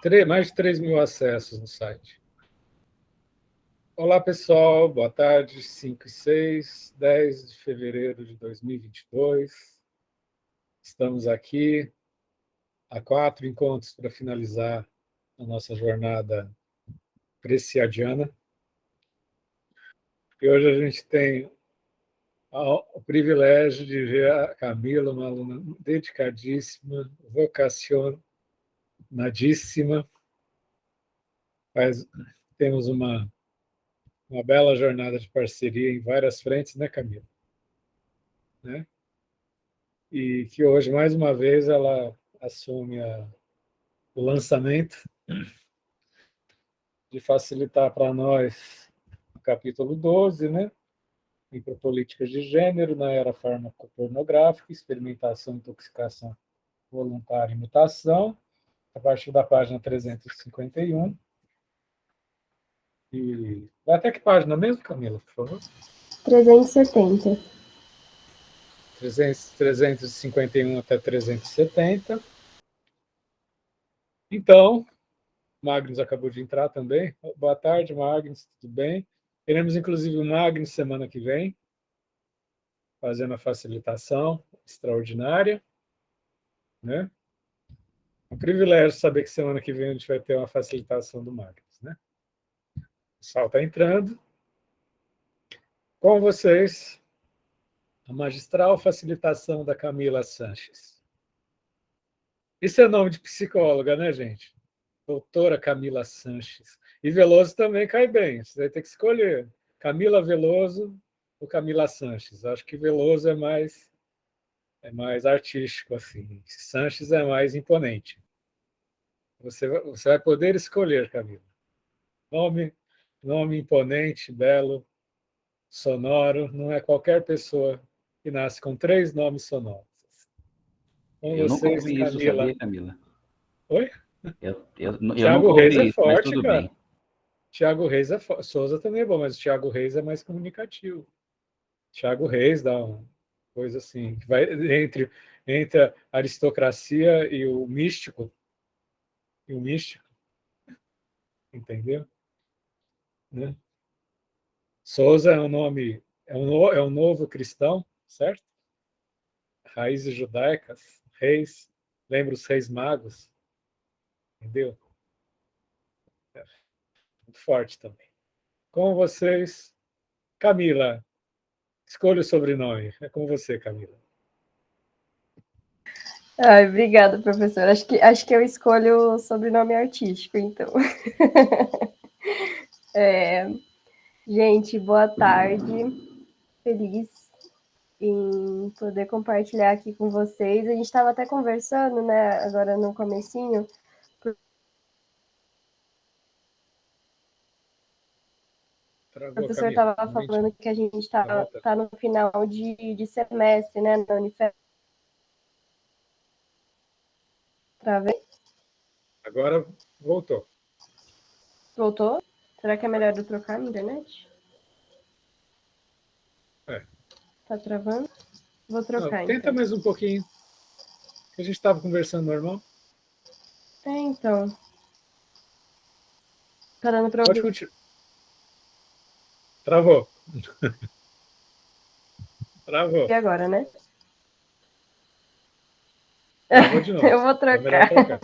teve mais de 3 mil acessos no site. Olá, pessoal. Boa tarde. 5 e 6, 10 de fevereiro de 2022. Estamos aqui a 4 encontros para finalizar a nossa jornada preciadiana. E hoje a gente tem o privilégio de ver a Camila, uma aluna dedicadíssima, vocacionadíssima. Temos uma bela jornada de parceria em várias frentes, né, Camila? Né? E que hoje, mais uma vez, ela assume o lançamento de facilitar para nós o capítulo 12, né? Micropolíticas de gênero na era farmacopornográfica, experimentação, intoxicação voluntária e mutação, a partir da página 351. E vai até que página mesmo, Camila, por favor? 370. 351 até 370. Então, Magnus acabou de entrar também. Boa tarde, Magnus, tudo bem? Teremos, inclusive, o Magnus semana que vem, fazendo a facilitação extraordinária. Né? É um privilégio saber que semana que vem a gente vai ter uma facilitação do Magnus. Né? O pessoal está entrando. Com vocês, a magistral facilitação da Camila Sanches. Isso é nome de psicóloga, né, gente? Doutora Camila Sanches. E Veloso também cai bem, você vai ter que escolher. Camila Veloso ou Camila Sanches? Acho que Veloso é mais artístico, assim. Sanches é mais imponente. Você vai poder escolher, Camila. Nome imponente, belo, sonoro. Não é qualquer pessoa que nasce com 3 nomes sonoros. Com Eu nunca vocês, ouvi isso, Camila. sabia, Camila? Oi? Eu Thiago nunca Reis é ouvi isso, mas forte, tudo cara. bem. Thiago Reis é forte. Souza também é bom, mas o Thiago Reis é mais comunicativo. Thiago Reis dá uma coisa assim, que vai entre a aristocracia e o místico, entendeu? Né? Souza é um nome, é um novo cristão, certo? Raízes judaicas, reis, lembra os reis magos, entendeu? É muito forte também. Com vocês, Camila. Escolha o sobrenome. É com você, Camila. Ai, obrigada, professor. Acho que eu escolho o sobrenome artístico, então. Gente, boa tarde. Feliz em poder compartilhar aqui com vocês. A gente estava até conversando, né, agora no comecinho. O professor estava falando que a gente está no final de semestre, né, na Unifesp. Travei? Agora voltou. Voltou? Será que é melhor eu trocar na internet? Tá travando? Vou trocar, Tenta então. mais um pouquinho. A gente estava conversando normal. Então. Tá dando pra Pode ouvir. continuar. Travou. Travou. E agora, né? Travou de novo. Eu vou trocar. É melhor trocar.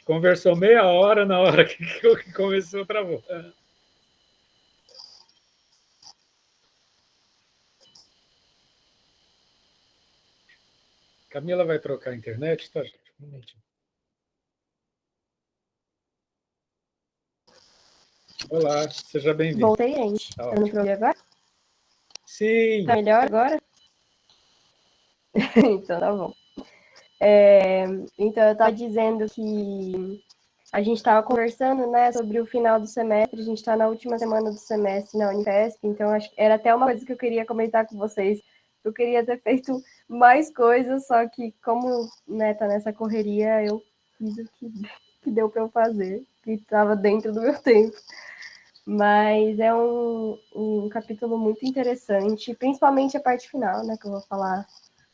Conversou meia hora, na hora que começou, travou. Camila vai trocar a internet, tá, gente? Um minutinho. Olá, seja bem-vindo. Voltei, gente. Tá dando pra ouvir agora? Sim. Tá melhor agora? Então tá bom. Então eu estava dizendo que a gente estava conversando, né, sobre o final do semestre. A gente está na última semana do semestre na Unifesp, então acho que era até uma coisa que eu queria comentar com vocês. Eu queria ter feito mais coisas, só que como, né, tá nessa correria, eu fiz o que deu para eu fazer, que estava dentro do meu tempo. Mas é um capítulo muito interessante, principalmente a parte final, né, que eu vou falar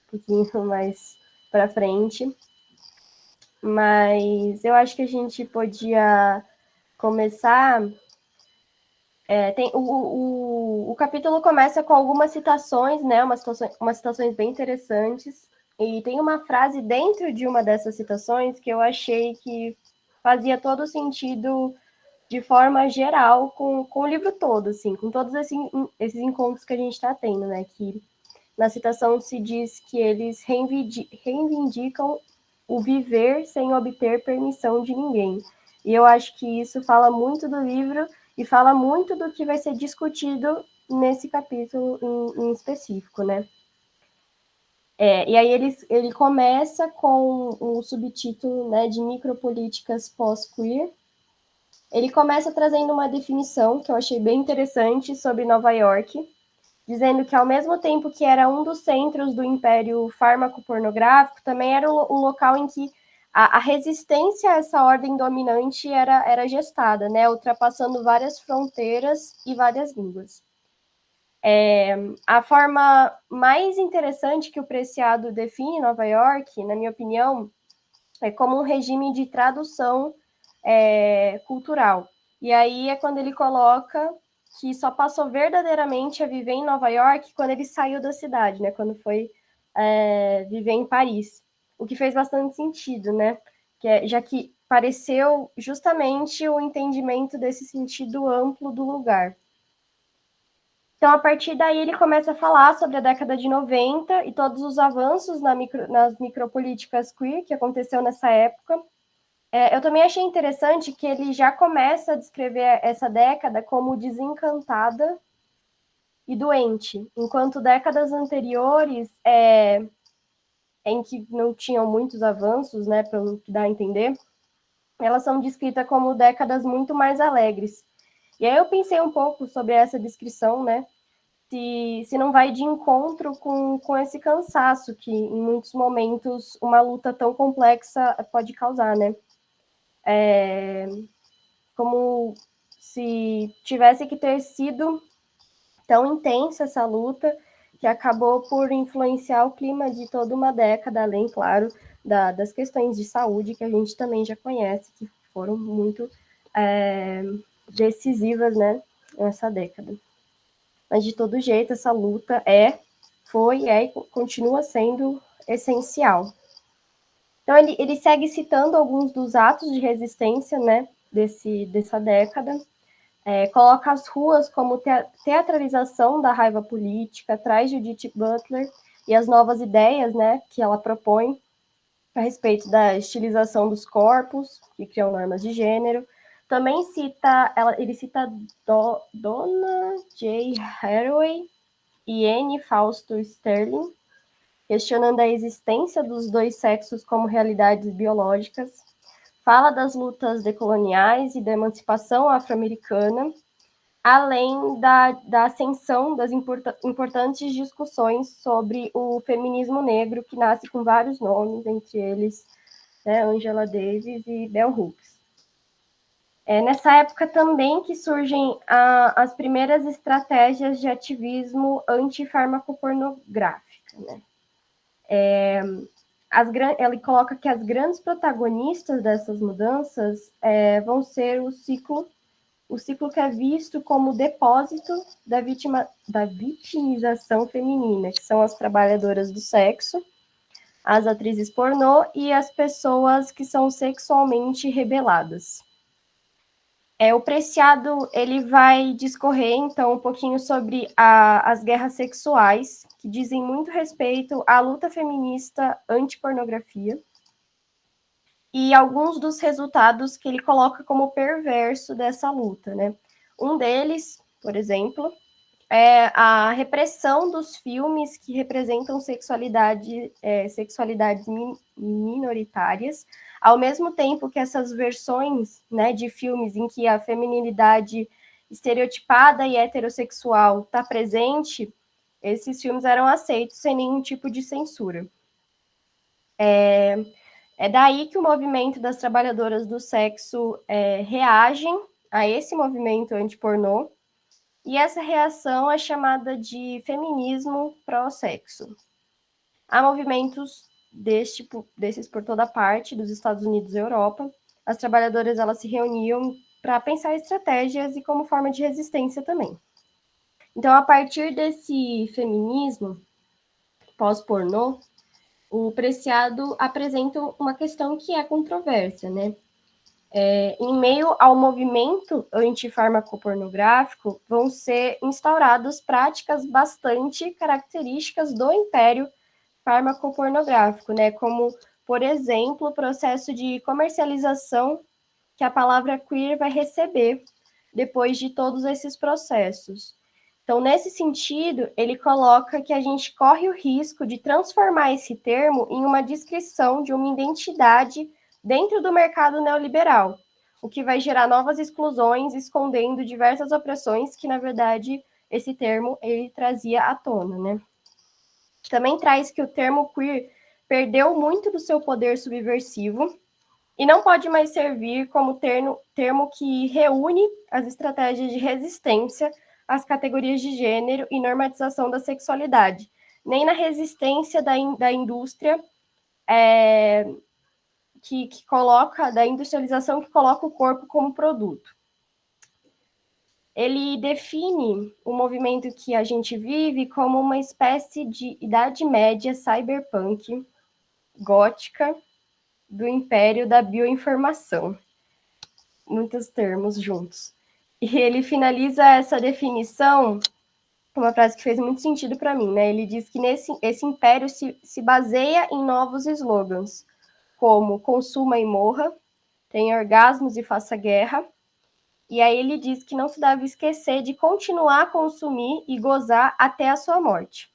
um pouquinho mais para frente. mas eu acho que a gente podia começar. O capítulo começa com algumas citações, né? Umas citações bem interessantes. E tem uma frase dentro de uma dessas citações que eu achei que fazia todo sentido de forma geral com o livro todo, assim, com todos esses encontros que a gente está tendo, né? Que na citação se diz que eles reivindicam o viver sem obter permissão de ninguém. E eu acho que isso fala muito do livro e fala muito do que vai ser discutido nesse capítulo em específico, né? E aí ele começa com o subtítulo, né, de micropolíticas pós-queer. Ele começa trazendo uma definição que eu achei bem interessante sobre Nova York, dizendo que ao mesmo tempo que era um dos centros do império fármaco-pornográfico, também era o local em que a resistência a essa ordem dominante era gestada, né, ultrapassando várias fronteiras e várias línguas. A forma mais interessante que o Preciado define Nova York, na minha opinião, é como um regime de tradução cultural. E aí é quando ele coloca que só passou verdadeiramente a viver em Nova York quando ele saiu da cidade, né? Quando foi viver em Paris. O que fez bastante sentido, né? Já que pareceu justamente o entendimento desse sentido amplo do lugar. Então, a partir daí, ele começa a falar sobre a década de 90 e todos os avanços nas micropolíticas queer que aconteceu nessa época. Eu também achei interessante que ele já começa a descrever essa década como desencantada e doente, enquanto décadas anteriores, em que não tinham muitos avanços, né, pelo que dá a entender, elas são descritas como décadas muito mais alegres. E aí eu pensei um pouco sobre essa descrição, né, se não vai de encontro com esse cansaço que, em muitos momentos, uma luta tão complexa pode causar, né? Como se tivesse que ter sido tão intensa essa luta que acabou por influenciar o clima de toda uma década, além, claro, das questões de saúde que a gente também já conhece, que foram muito decisivas, né, nessa década. Mas, de todo jeito, essa luta foi e continua sendo essencial. Então, ele segue citando alguns dos atos de resistência, né, dessa década, coloca as ruas como teatralização da raiva política, traz Judith Butler e as novas ideias, né, que ela propõe a respeito da estilização dos corpos, que criam normas de gênero. Também ele cita Donna J. Haraway e Anne Fausto Sterling, questionando a existência dos dois sexos como realidades biológicas. Fala das lutas decoloniais e da emancipação afro-americana, além da ascensão das importantes discussões sobre o feminismo negro, que nasce com vários nomes, entre eles, né, Angela Davis e Bell Hooks. Nessa época também que surgem as primeiras estratégias de ativismo anti-farmacopornográfica, né? Ele coloca que as grandes protagonistas dessas mudanças vão ser o ciclo que é visto como depósito da vitimização feminina, que são as trabalhadoras do sexo, as atrizes pornô e as pessoas que são sexualmente rebeladas. O Preciado, ele vai discorrer, então, um pouquinho sobre as guerras sexuais, que dizem muito respeito à luta feminista anti-pornografia, e alguns dos resultados que ele coloca como perverso dessa luta, né? Um deles, por exemplo, é a repressão dos filmes que representam sexualidades minoritárias, ao mesmo tempo que essas versões, né, de filmes em que a feminilidade estereotipada e heterossexual está presente, esses filmes eram aceitos sem nenhum tipo de censura. É daí que o movimento das trabalhadoras do sexo reagem a esse movimento antipornô, e essa reação é chamada de feminismo pró-sexo. Há movimentos desses por toda parte dos Estados Unidos e Europa. As trabalhadoras elas se reuniam para pensar estratégias e como forma de resistência também. Então, a partir desse feminismo pós-pornô, o Preciado apresenta uma questão que é controvérsia, né? Em meio ao movimento antifarmacopornográfico, vão ser instauradas práticas bastante características do império farmacopornográfico, né? Como, por exemplo, o processo de comercialização que a palavra queer vai receber depois de todos esses processos. Então, nesse sentido, ele coloca que a gente corre o risco de transformar esse termo em uma descrição de uma identidade dentro do mercado neoliberal, o que vai gerar novas exclusões, escondendo diversas opressões que, na verdade, esse termo ele trazia à tona, né? Também traz que o termo queer perdeu muito do seu poder subversivo e não pode mais servir como termo que reúne as estratégias de resistência às categorias de gênero e normatização da sexualidade, nem na resistência da indústria que coloca, da industrialização que coloca o corpo como produto. Ele define o movimento que a gente vive como uma espécie de idade média cyberpunk, gótica, do império da bioinformação. Muitos termos juntos. E ele finaliza essa definição com uma frase que fez muito sentido para mim, né? Ele diz que esse império se baseia em novos slogans, como consuma e morra, tenha orgasmos e faça guerra. E aí ele diz que não se deve esquecer de continuar a consumir e gozar até a sua morte.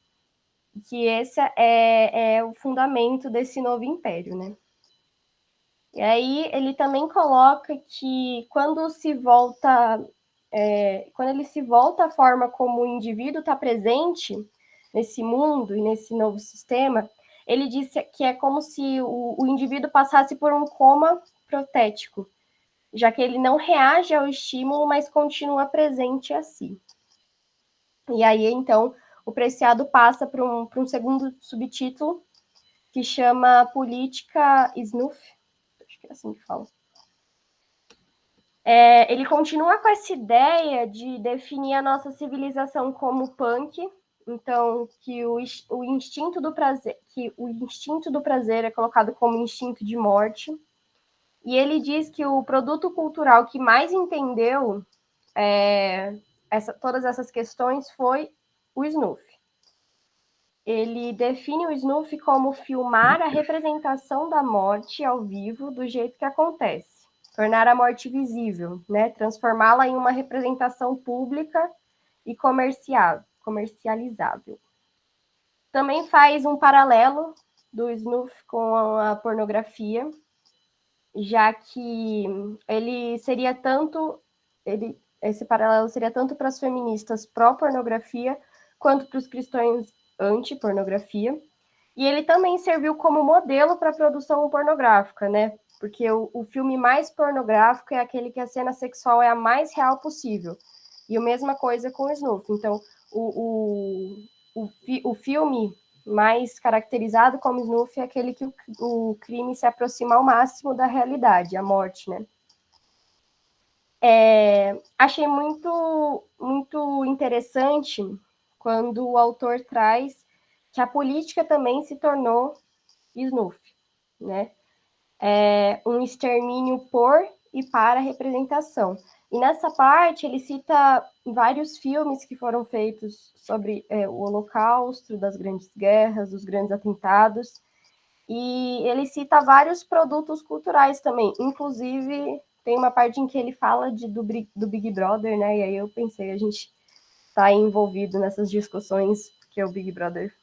Que esse é o fundamento desse novo império, né? E aí ele também coloca que quando ele se volta à forma como o indivíduo está presente nesse mundo e nesse novo sistema, ele disse que é como se o indivíduo passasse por um coma protético, já que ele não reage ao estímulo, mas continua presente a si. E aí, então, o Preciado passa para um segundo subtítulo, que chama Política Snuff, acho que é assim que fala. Ele continua com essa ideia de definir a nossa civilização como punk, então que o instinto do prazer é colocado como instinto de morte, e ele diz que o produto cultural que mais entendeu todas essas questões foi o snuff. Ele define o snuff como filmar a representação da morte ao vivo do jeito que acontece, tornar a morte visível, né? Transformá-la em uma representação pública e comercializável. Também faz um paralelo do snuff com a pornografia, já que esse paralelo seria tanto para as feministas pró-pornografia quanto para os cristãos anti-pornografia. E ele também serviu como modelo para a produção pornográfica, né? Porque o filme mais pornográfico é aquele que a cena sexual é a mais real possível. E a mesma coisa com o snuff. Então, o filme mais caracterizado como snuff é aquele que o crime se aproxima ao máximo da realidade, a morte, né? Achei muito, muito interessante quando o autor traz que a política também se tornou snuff, né? Um extermínio por e para a representação. E nessa parte ele cita vários filmes que foram feitos sobre o Holocausto, das grandes guerras, dos grandes atentados, e ele cita vários produtos culturais também, inclusive tem uma parte em que ele fala do Big Brother, né? E aí eu pensei, a gente está envolvido nessas discussões, porque o Big Brother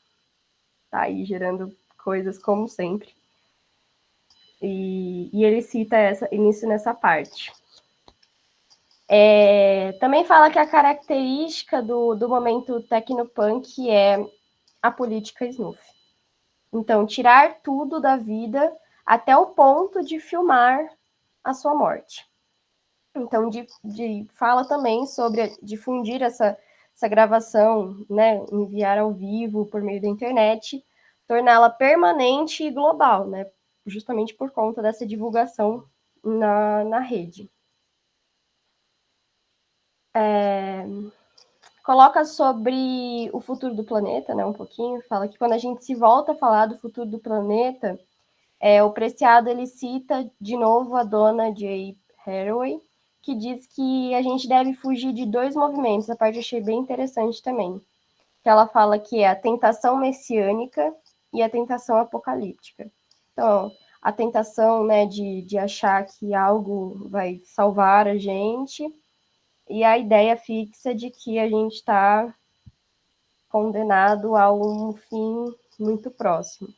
está aí gerando coisas como sempre. E ele cita isso nessa parte. Também fala que a característica do momento tecnopunk é a política snuff. Então, tirar tudo da vida até o ponto de filmar a sua morte. Então, fala também sobre difundir essa gravação, né, enviar ao vivo por meio da internet, torná-la permanente e global, né? Justamente por conta dessa divulgação na rede. Coloca sobre o futuro do planeta, né, um pouquinho, fala que quando a gente se volta a falar do futuro do planeta, o Preciado, ele cita de novo a dona Jay Haraway, que diz que a gente deve fugir de 2 movimentos, a parte eu achei bem interessante também, que ela fala que é a tentação messiânica e a tentação apocalíptica. Então, a tentação, né, de achar que algo vai salvar a gente, e a ideia fixa de que a gente está condenado a um fim muito próximo.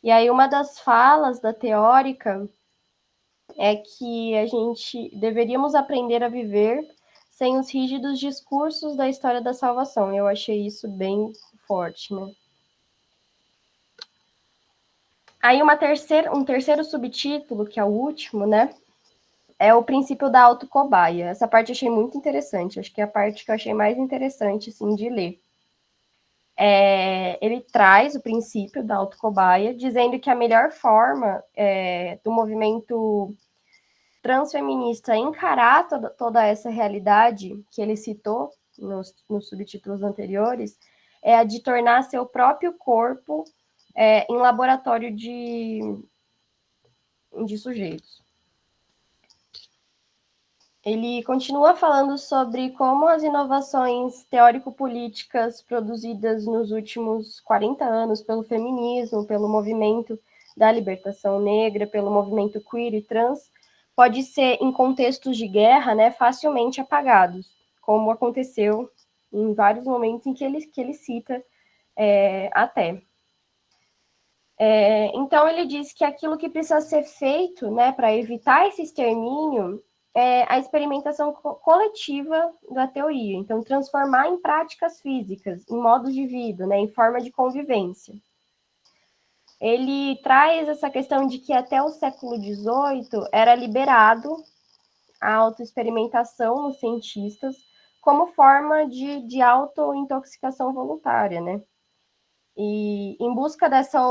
E aí uma das falas da teórica é que a gente deveríamos aprender a viver sem os rígidos discursos da história da salvação. Eu achei isso bem forte, né? Aí um terceiro subtítulo, que é o último, né? É o princípio da autocobaia. Essa parte eu achei muito interessante. Acho que é a parte que eu achei mais interessante, assim, de ler. Ele traz o princípio da autocobaia, dizendo que a melhor forma do movimento transfeminista encarar toda essa realidade que ele citou nos subtítulos anteriores é a de tornar seu próprio corpo em laboratório de sujeitos. Ele continua falando sobre como as inovações teórico-políticas produzidas nos últimos 40 anos pelo feminismo, pelo movimento da libertação negra, pelo movimento queer e trans, pode ser, em contextos de guerra, né, facilmente apagados, como aconteceu em vários momentos em que ele cita até. Então, ele diz que aquilo que precisa ser feito, né, para evitar esse extermínio é a experimentação coletiva da teoria. Então, transformar em práticas físicas, em modos de vida, né, em forma de convivência. Ele traz essa questão de que até o século XVIII era liberado a autoexperimentação nos cientistas como forma de autointoxicação voluntária, né? E em busca dessa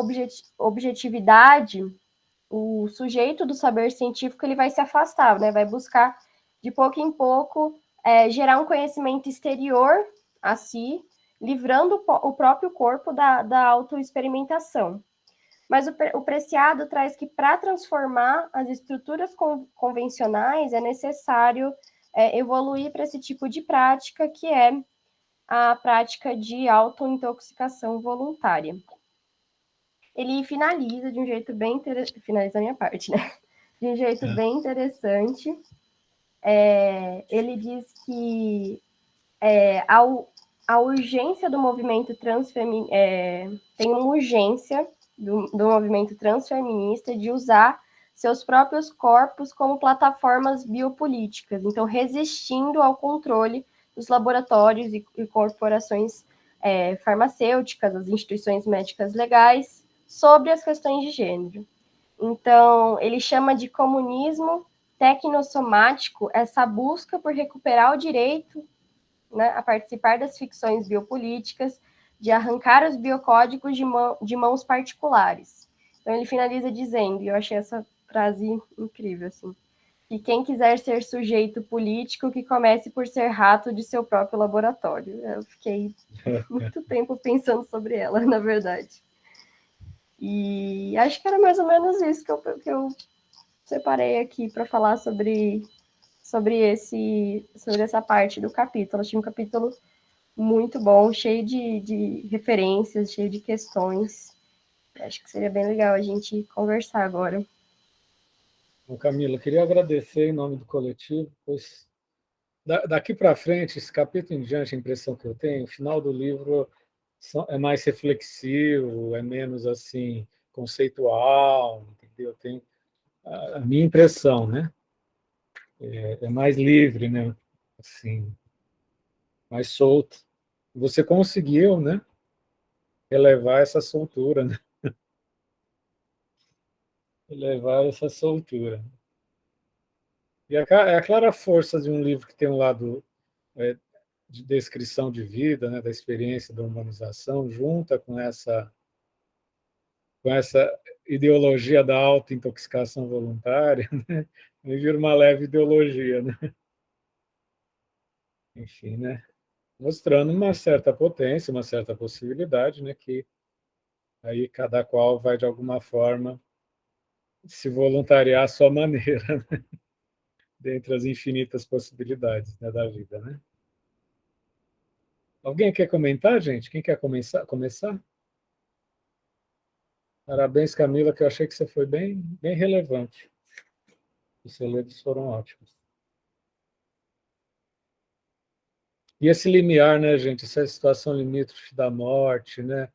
objetividade, o sujeito do saber científico ele vai se afastar, né? Vai buscar de pouco em pouco gerar um conhecimento exterior a si, livrando o próprio corpo da autoexperimentação. Mas o Preciado traz que para transformar as estruturas convencionais é necessário evoluir para esse tipo de prática, que é a prática de autointoxicação voluntária. Ele finaliza de um jeito bem interessante, finaliza a minha parte, né? De um jeito bem interessante. Ele diz que a urgência do movimento transfeminista tem uma urgência do movimento transfeminista de usar seus próprios corpos como plataformas biopolíticas, então resistindo ao controle dos laboratórios e corporações farmacêuticas, as instituições médicas legais, sobre as questões de gênero. Então, ele chama de comunismo tecnossomático essa busca por recuperar o direito, né, a participar das ficções biopolíticas, de arrancar os biocódigos de mãos particulares. Então, ele finaliza dizendo, e eu achei essa frase incrível, assim, que quem quiser ser sujeito político, que comece por ser rato de seu próprio laboratório. Eu fiquei muito tempo pensando sobre ela, na verdade. E acho que era mais ou menos isso que eu separei aqui para falar sobre essa parte do capítulo. Achei um capítulo muito bom, cheio de referências, cheio de questões. Acho que seria bem legal a gente conversar agora. Bom, Camila, queria agradecer em nome do coletivo, pois daqui para frente, esse capítulo em diante, a impressão que eu tenho, o final do livro é mais reflexivo, é menos assim conceitual, entendeu? Tem a minha impressão, né? É mais livre, né? Assim, mais solto. Você conseguiu, né? Elevar essa soltura, né? Elevar essa soltura. E é a clara força de um livro que tem um lado de descrição de vida, né, da experiência da humanização, junta com essa com essa ideologia da autointoxicação voluntária, né? Me vira uma leve ideologia, né? Enfim, né? Mostrando uma certa potência, uma certa possibilidade, né? Que aí cada qual vai, de alguma forma, se voluntariar à sua maneira, né? Dentre as infinitas possibilidades, né, da vida, né? Alguém quer comentar, gente? Quem quer começar? Parabéns, Camila, que eu achei que você foi bem relevante. Os releves foram ótimos. E esse limiar, né, gente? Essa situação limítrofe da morte, né?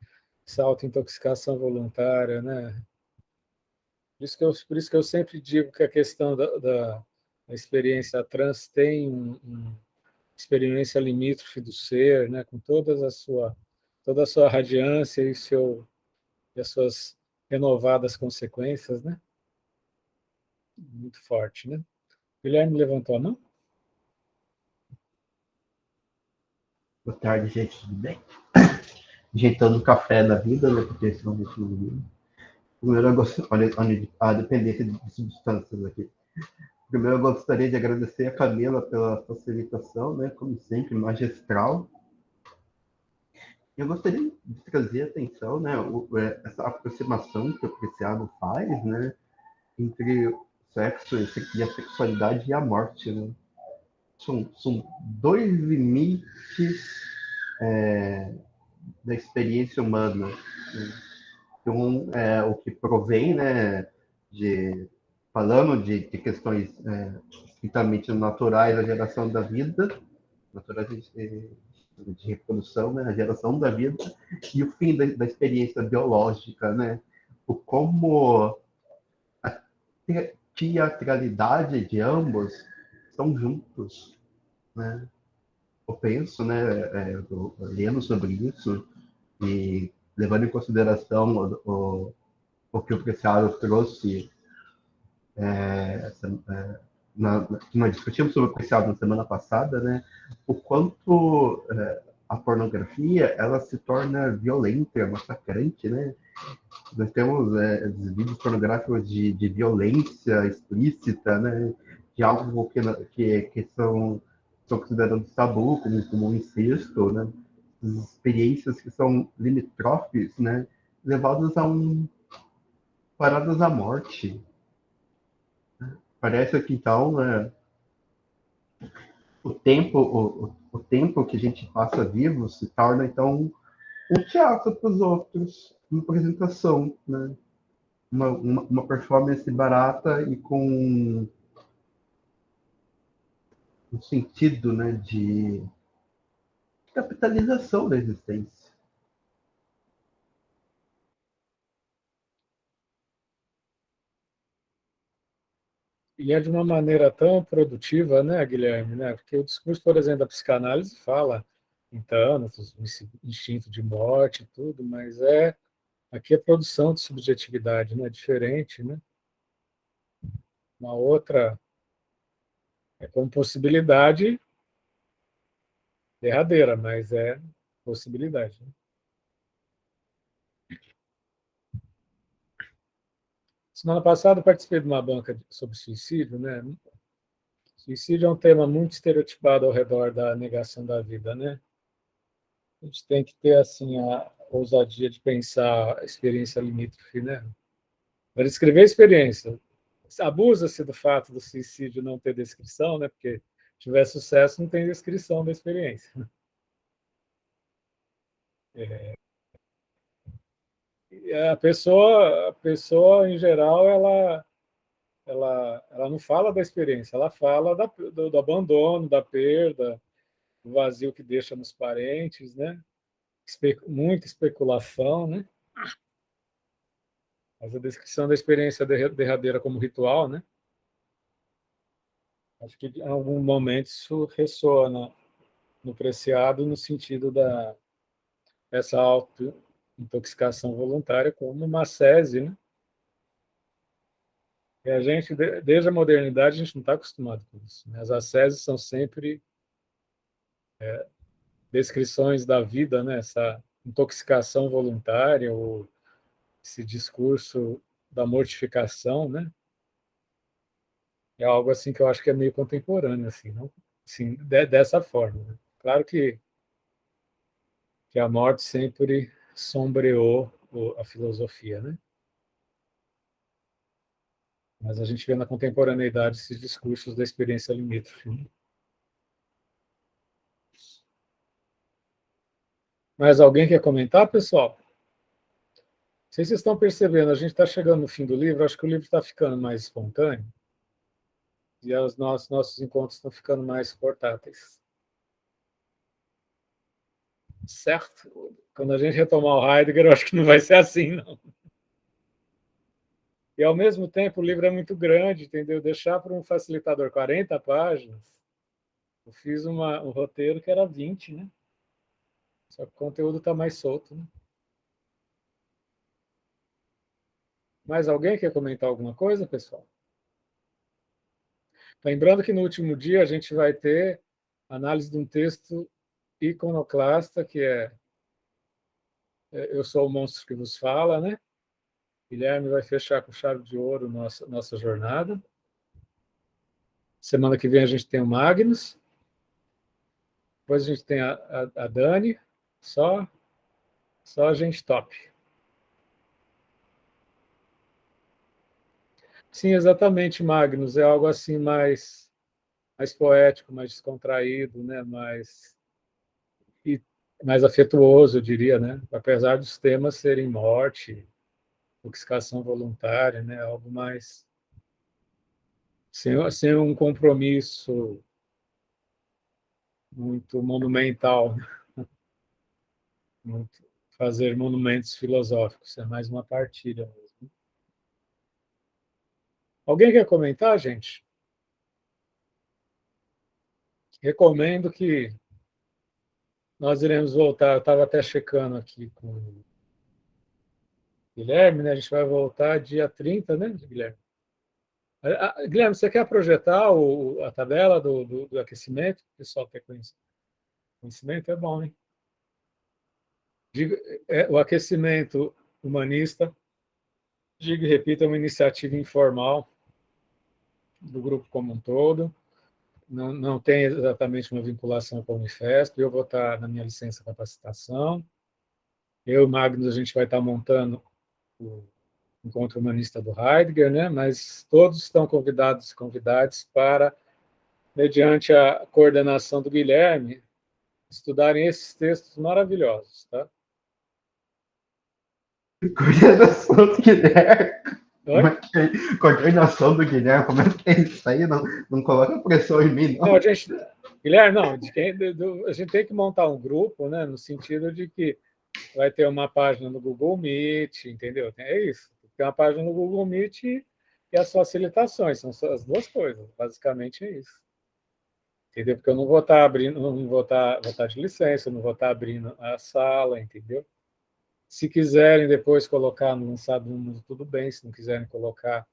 Essa autointoxicação voluntária, né? Por isso que eu sempre digo que a questão da experiência trans tem experiência limítrofe do ser, né? Com toda a sua radiância e as suas renovadas consequências, né? Muito forte, né? Guilherme levantou a mão? Boa tarde, gente, tudo bem? Ajeitando o café da vida, né? Porque senão a gente não vive. Primeiro, eu gosto, olha a dependência de substâncias aqui. Primeiro, eu gostaria de agradecer a Camila pela facilitação, né? Como sempre, magistral. Eu gostaria de trazer atenção, né? Essa aproximação que o Preciado faz, né? Entre o sexo e a sexualidade e a morte, né? São dois limites da experiência humana. Né? Então, o que provém, né, falando de questões estritamente naturais, a geração da vida, naturais de reprodução, né, a geração da vida, e o fim da experiência biológica, né, o como a teatralidade de ambos estão juntos, né. Eu penso, né, lendo sobre isso, e levando em consideração o que o Preciado trouxe, que nós discutimos sobre o Preciado na semana passada, né? O quanto a pornografia ela se torna violenta, massacrante, né? Nós temos vídeos pornográficos de violência explícita, né? De algo que são considerados tabu, como um incesto, né? Experiências que são limítrofes, né? Levadas paradas à morte. Parece que então, né, o tempo que a gente passa vivo se torna então um teatro para os outros, uma apresentação, né? Uma performance barata e com um sentido, né, de capitalização da existência. E é de uma maneira tão produtiva, né, Guilherme? Né? Porque o discurso, por exemplo, da psicanálise fala em Thanos, instinto de morte e tudo, mas aqui é produção de subjetividade, né? Diferente, né? Uma outra é como possibilidade derradeira, mas é possibilidade. Né? Semana passada eu participei de uma banca sobre suicídio, né? Suicídio é um tema muito estereotipado ao redor da negação da vida, né? A gente tem que ter assim a ousadia de pensar a experiência limítrofe, né? Para descrever a experiência. Abusa-se do fato do suicídio não ter descrição, né? Porque se tiver sucesso não tem descrição da experiência. E a pessoa em geral, ela não fala da experiência, ela fala do abandono, da perda, do vazio que deixa nos parentes, né? Muita especulação, né? Mas a descrição da experiência derradeira como ritual, né? Acho que em algum momento isso ressoa no Preciado no sentido dessa auto-intoxicação voluntária como uma sese, né? E a gente, desde a modernidade, a gente não está acostumado com isso. Né? As asceses são sempre descrições da vida, né? Essa intoxicação voluntária ou esse discurso da mortificação, né? É algo assim que eu acho que é meio contemporâneo, assim, não? Assim, dessa forma. Né? Claro que a morte sempre sombreou a filosofia, né? Mas a gente vê na contemporaneidade esses discursos da experiência limítrofe. Né? Mais alguém quer comentar, pessoal? Vocês estão percebendo, a gente está chegando no fim do livro, acho que o livro está ficando mais espontâneo e os nossos encontros estão ficando mais portáteis. Certo? Quando a gente retomar o Heidegger, eu acho que não vai ser assim, não. E, ao mesmo tempo, o livro é muito grande, entendeu? Deixar para um facilitador 40 páginas, eu fiz um roteiro que era 20, né? Só que o conteúdo está mais solto, né? Mais alguém quer comentar alguma coisa, pessoal? Lembrando que no último dia a gente vai ter análise de um texto iconoclasta, que é Eu Sou o Monstro que Vos Fala, né? Guilherme vai fechar com chave de ouro nossa jornada. Semana que vem a gente tem o Magnus. Depois a gente tem a Dani. Só a gente top. Sim, exatamente, Magnus. É algo assim mais poético, mais descontraído, né? mais afetuoso, eu diria, né? Apesar dos temas serem morte, intoxicação voluntária, né? Algo mais sem um compromisso muito monumental, né? Muito fazer monumentos filosóficos, é mais uma partilha mesmo. Alguém quer comentar, gente? Recomendo que nós iremos voltar. Eu estava até checando aqui com o Guilherme, né? A gente vai voltar dia 30, né, Guilherme? Guilherme, você quer projetar a tabela do aquecimento? O pessoal quer conhecer. Conhecimento é bom, hein? O aquecimento humanista, digo e repito, é uma iniciativa informal do grupo como um todo. Não tem exatamente uma vinculação com o Unifesp. Eu vou estar na minha licença de capacitação. Eu e o Magnus, a gente vai estar montando o Encontro Humanista do Heidegger, né? Mas todos estão convidados e convidadas para, mediante a coordenação do Guilherme, estudarem esses textos maravilhosos. Tá? Coordenação do Guilherme. Oi? Coordenação do Guilherme, como é que é isso aí? Não coloca pressão em mim, não. Não, Guilherme, não. A gente tem que montar um grupo, né? No sentido de que vai ter uma página no Google Meet, entendeu? É isso. Tem uma página no Google Meet e as facilitações, são as duas coisas. Basicamente é isso. Entendeu? Porque eu não vou estar abrindo, não vou estar de licença, eu não vou estar abrindo a sala, entendeu? Se quiserem depois colocar no Lançado no Mundo, tudo bem. Se não quiserem colocar.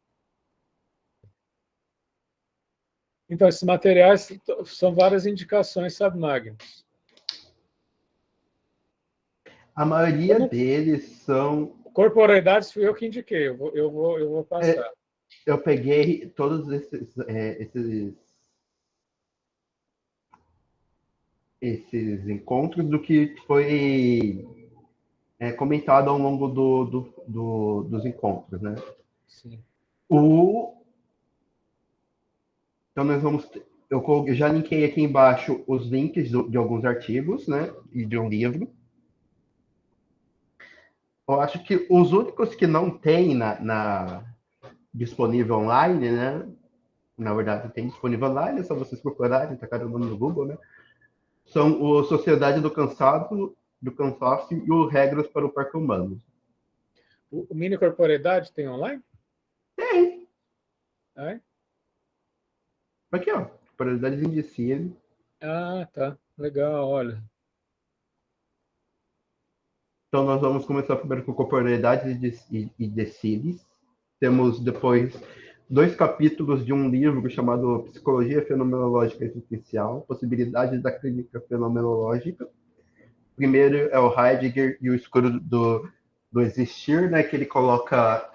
Então, esses materiais são várias indicações, sabe, Magnus? A maioria deles são... Corporeidades fui eu que indiquei, eu vou passar. Eu peguei todos esses encontros do que foi comentado ao longo dos encontros, né? Sim. Então, nós vamos... Eu já linkei aqui embaixo os links de alguns artigos, né? E de um livro. Eu acho que os únicos que não tem disponível online, né? Na verdade, tem disponível online, é só vocês procurarem, tá cada nome no Google, né? São o Sociedade do Cansaço e o Regras para o Parque Humano. O Mini Corporeidade tem online? Tem. É? Aqui, ó. Corporeidades indecíveis. Ah, tá. Legal, olha. Então, nós vamos começar primeiro com corporeidades e decíveis. Temos depois 2 capítulos de um livro chamado Psicologia Fenomenológica Existencial, Possibilidades da Clínica Fenomenológica. Primeiro é o Heidegger e o Escuro do existir, né, que ele coloca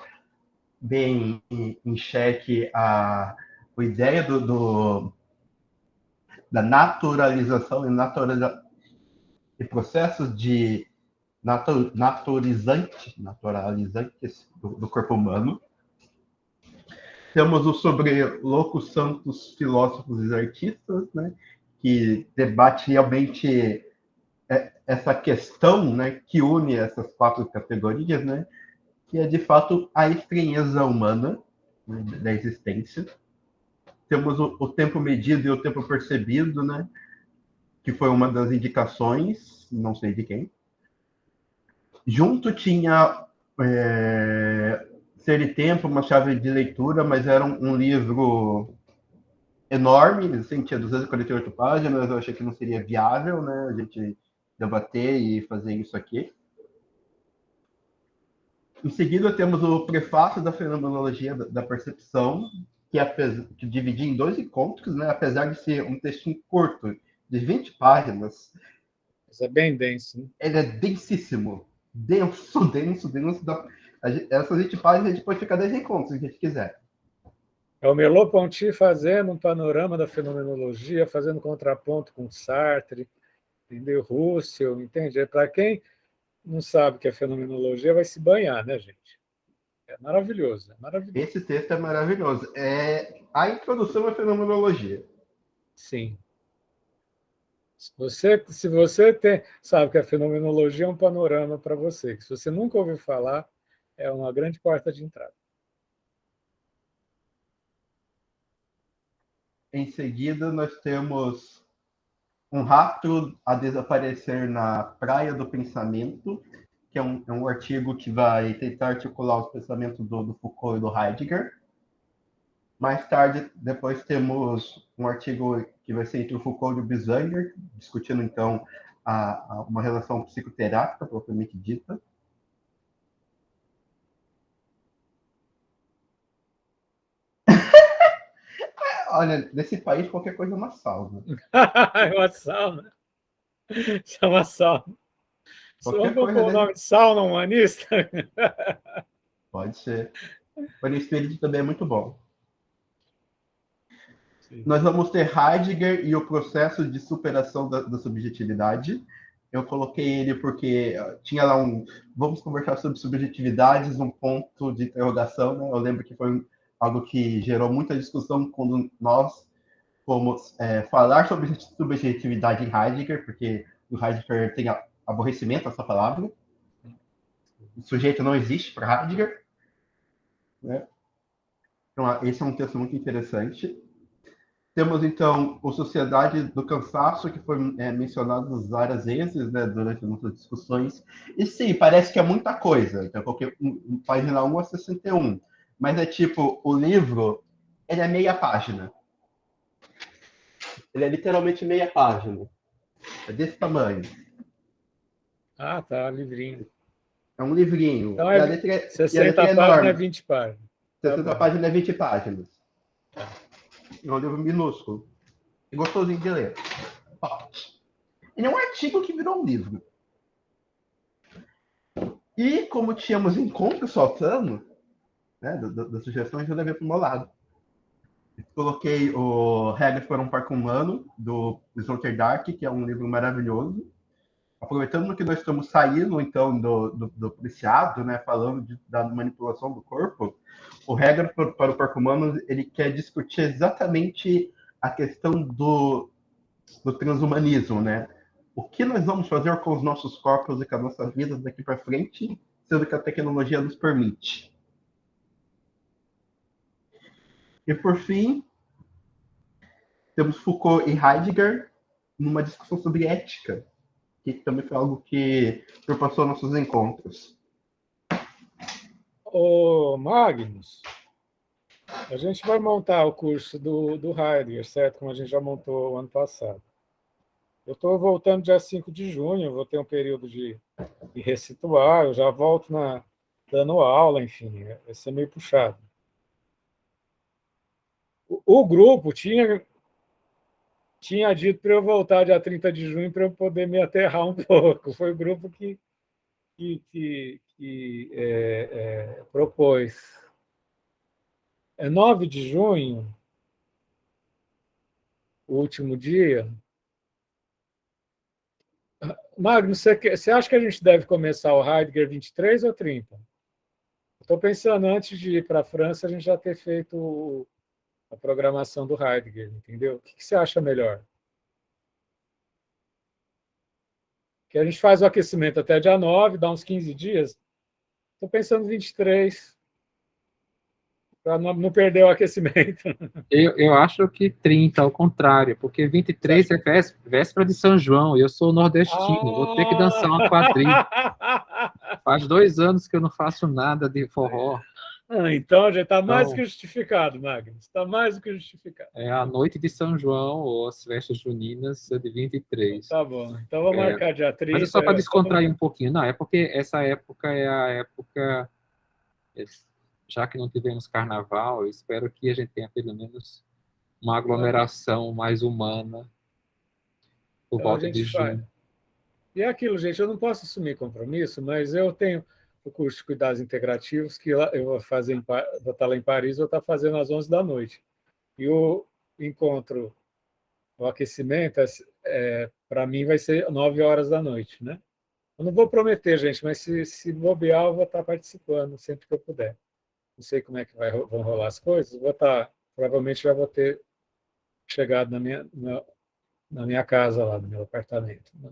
bem em xeque a ideia da naturalização e processos de naturalizantes do corpo humano. Temos o sobre loucos santos filósofos e artistas, né, que debate realmente essa questão, né, que une essas 4 categorias, né, que é de fato a estranheza humana, né, da existência. Temos o tempo medido e o tempo percebido, né, que foi uma das indicações, não sei de quem. Junto tinha Ser e Tempo, uma chave de leitura, mas era um livro enorme, assim, tinha 248 páginas, eu achei que não seria viável, né, a gente debater e fazer isso aqui. Em seguida, temos o prefácio da Fenomenologia da Percepção, que dividi em 2 encontros, né, apesar de ser um textinho curto, de 20 páginas. Isso é bem denso, né? Ele é densíssimo. Denso. Essas 20 páginas a gente pode ficar 10 encontros, se a gente quiser. É o Merleau-Ponty fazendo um panorama da fenomenologia, fazendo contraponto com Sartre, entendeu? Russell, entende? Para quem não sabe o que é fenomenologia, vai se banhar, né, gente? É maravilhoso, é maravilhoso. Esse texto é maravilhoso. É a introdução à fenomenologia. Sim. Se você sabe que a fenomenologia é um panorama para você, que se você nunca ouviu falar, é uma grande porta de entrada. Em seguida, nós temos Um Rato a Desaparecer na Praia do Pensamento, que é um artigo que vai tentar articular os pensamentos do Foucault e do Heidegger. Mais tarde, depois temos um artigo que vai ser entre o Foucault e o Bisanger, discutindo, então, uma relação psicoterápica, propriamente dita. Olha, nesse país, qualquer coisa é uma salva. É uma sauna. Isso é uma sauna. Qualquer Vamos coisa pôr o nome de sauna humanista? pode ser. O Espírito também é muito bom. Sim. Nós vamos ter Heidegger e o processo de superação da subjetividade. Eu coloquei ele porque tinha lá vamos conversar sobre subjetividades, um ponto de interrogação, né? Eu lembro que foi algo que gerou muita discussão quando nós fomos falar sobre subjetividade em Heidegger, porque o Heidegger tem aborrecimento a essa palavra. O sujeito não existe para Heidegger, né? Então, esse é um texto muito interessante. Temos, então, o Sociedade do Cansaço, que foi mencionado várias vezes, né, durante nossas discussões. E sim, parece que é muita coisa. Então, porque página 1 a 61. Mas é tipo, o livro, ele é meia página. Ele é literalmente meia página. É desse tamanho. Ah, tá, livrinho. É um livrinho. Então, E a letra é 60 páginas é enorme. 20 páginas. 60 páginas é 20 páginas. Tá. É um livro minúsculo. E gostosinho de ler. Ó, ele é um artigo que virou um livro. E como tínhamos encontros faltando, né, das sugestões, eu levei para o meu lado. Coloquei o Regras para um Parque Humano, do Sloterdijk, que é um livro maravilhoso. Aproveitando que nós estamos saindo, então, do Preciado, né, falando da manipulação do corpo, o Regras para o Parque Humano, ele quer discutir exatamente a questão do transhumanismo, né? O que nós vamos fazer com os nossos corpos e com a nossa vida daqui para frente, sendo que a tecnologia nos permite. E, por fim, temos Foucault e Heidegger numa discussão sobre ética, que também foi algo que perpassou nossos encontros. Ô, Magnus, a gente vai montar o curso do Heidegger, certo? Como a gente já montou o ano passado. Eu estou voltando dia 5 de junho, vou ter um período de recituar, eu já volto dando aula, enfim, vai ser meio puxado. O grupo tinha dito para eu voltar dia 30 de junho para eu poder me aterrar um pouco. Foi o grupo que propôs. É 9 de junho, o último dia. Magnus, você acha que a gente deve começar o Heidegger 23 ou 30? Estou pensando, antes de ir para a França, a gente já ter feito a programação do Heidegger, entendeu? O que você acha melhor? Que a gente faz o aquecimento até dia 9, dá uns 15 dias. Estou pensando em 23, para não perder o aquecimento. Eu acho que 30, ao contrário, porque 23 é véspera de São João, e eu sou nordestino, vou ter que dançar uma quadrilha. Faz 2 anos que eu não faço nada de forró. Então, já está mais do Então, que justificado, Magnus. Está mais do que justificado. é a noite de São João, ou as festas juninas de 23. Tá bom. Então, vamos marcar dia 30. Mas é só para descontrair um pouquinho. Não, é porque essa época é a época... Já que não tivemos carnaval, eu espero que a gente tenha pelo menos uma aglomeração mais humana por Então, a volta gente de faz. junho. E é aquilo, gente, eu não posso assumir compromisso, mas eu tenho o curso de cuidados integrativos que eu vou fazer, vou estar lá em Paris, vou estar fazendo às 11 da noite. E o encontro, o aquecimento, para mim, vai ser 9 horas da noite, né? Eu não vou prometer, gente, mas se bobear, eu vou estar participando sempre que eu puder. Não sei como é que vão rolar as coisas, vou estar, provavelmente já vou ter chegado na minha casa lá, no meu apartamento, no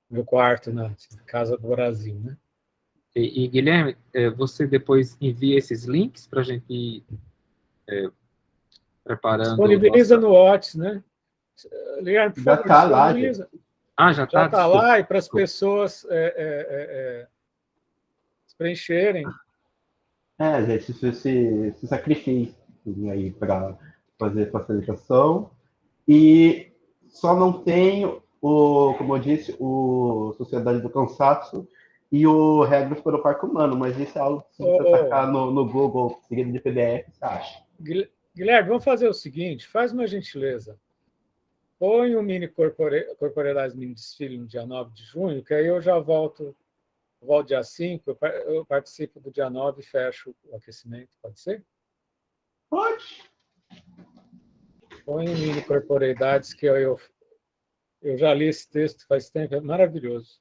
meu quarto, na casa do Brasil, né? E Guilherme, você depois envia esses links para a gente ir preparando. Disponibiliza no WhatsApp, né? Guilherme, por favor, Já está lá, disponibiliza. Já está? Já está lá, e para as pessoas preencherem. Gente, se sacrifique aí para fazer facilitação. E só não tem como eu disse, o Sociedade do Cansaço e o Regras para o Parque Humano, mas isso é algo que se você tacar no Google, seguido de PDF, você acha. Guilherme, vamos fazer o seguinte, faz uma gentileza. Põe o mini Corporeais Mini Desfile no dia 9 de junho, que aí eu já volto dia 5, eu participo do dia 9 e fecho o aquecimento, pode ser? Pode. Põe o mini Corporeidades, que eu já li esse texto faz tempo, é maravilhoso.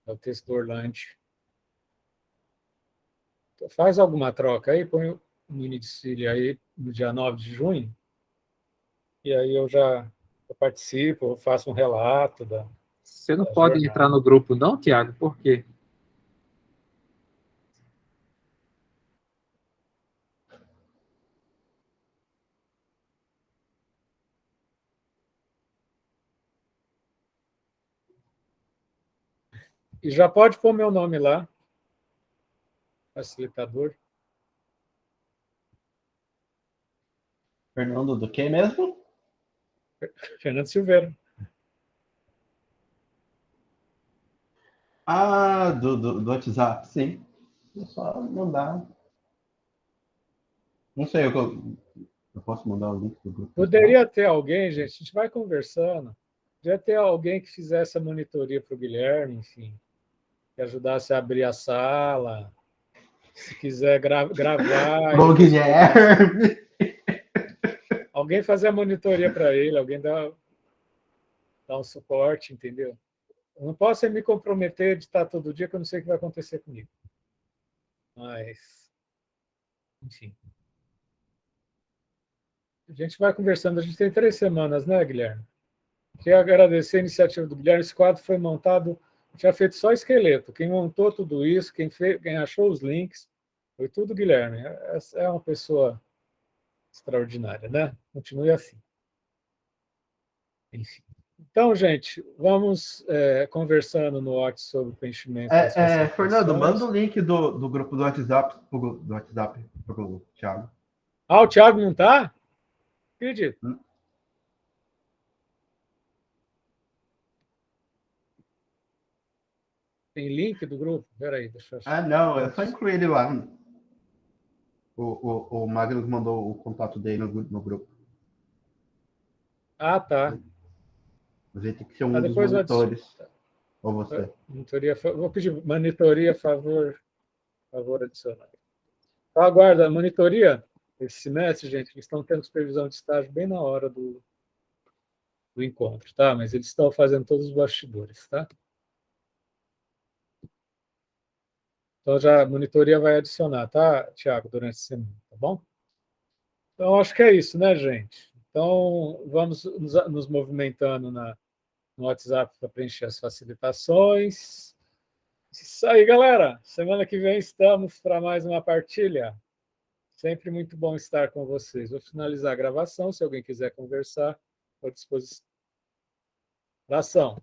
É o texto do Orlando. Então, faz alguma troca aí, põe o mini desfile aí no dia 9 de junho, e aí eu participo, eu faço um relato Você não pode jornada. Entrar no grupo não, Tiago? Por quê? E já pode pôr meu nome lá, facilitador. Fernando do que mesmo? Fernando Silveira. Do WhatsApp, sim. É só mandar. Não sei, eu posso mandar o link do grupo. Poderia ter alguém, gente, a gente vai conversando. Poderia ter alguém que fizesse a monitoria para o Guilherme, enfim, que ajudasse a abrir a sala, se quiser gravar. Bom, Guilherme! Alguém fazer a monitoria para ele, alguém dar um suporte, entendeu? Eu não posso me comprometer de estar todo dia, que eu não sei o que vai acontecer comigo. Mas, enfim. A gente vai conversando. A gente tem 3 semanas, né, Guilherme? Queria agradecer a iniciativa do Guilherme. Esse quadro foi montado, tinha feito só esqueleto. Quem montou tudo isso, quem achou os links, foi tudo Guilherme. É uma pessoa extraordinária, né? Continue assim. Enfim. Então, gente, vamos conversando no WhatsApp sobre o preenchimento. Fernando, manda o link do grupo do WhatsApp para o Thiago. O Thiago não está? Acredito. Tem link do grupo? Espera aí, deixa eu achar. Não, é só incluir ele lá. O Magnus mandou o contato dele no grupo. Tá. Mas ele tem que ser um dos depois monitores. Ou você? Monitoria, vou pedir monitoria, favor adicionar. Então, aguarda, a monitoria, esse semestre, gente, eles estão tendo supervisão de estágio bem na hora do encontro, tá? Mas eles estão fazendo todos os bastidores, tá? Então, já a monitoria vai adicionar, tá, Tiago, durante a semana, tá bom? Então, acho que é isso, né, gente? Então, vamos nos movimentando no WhatsApp para preencher as facilitações. Isso aí, galera. Semana que vem estamos para mais uma partilha. Sempre muito bom estar com vocês. Vou finalizar a gravação. Se alguém quiser conversar, estou à disposição. Abração.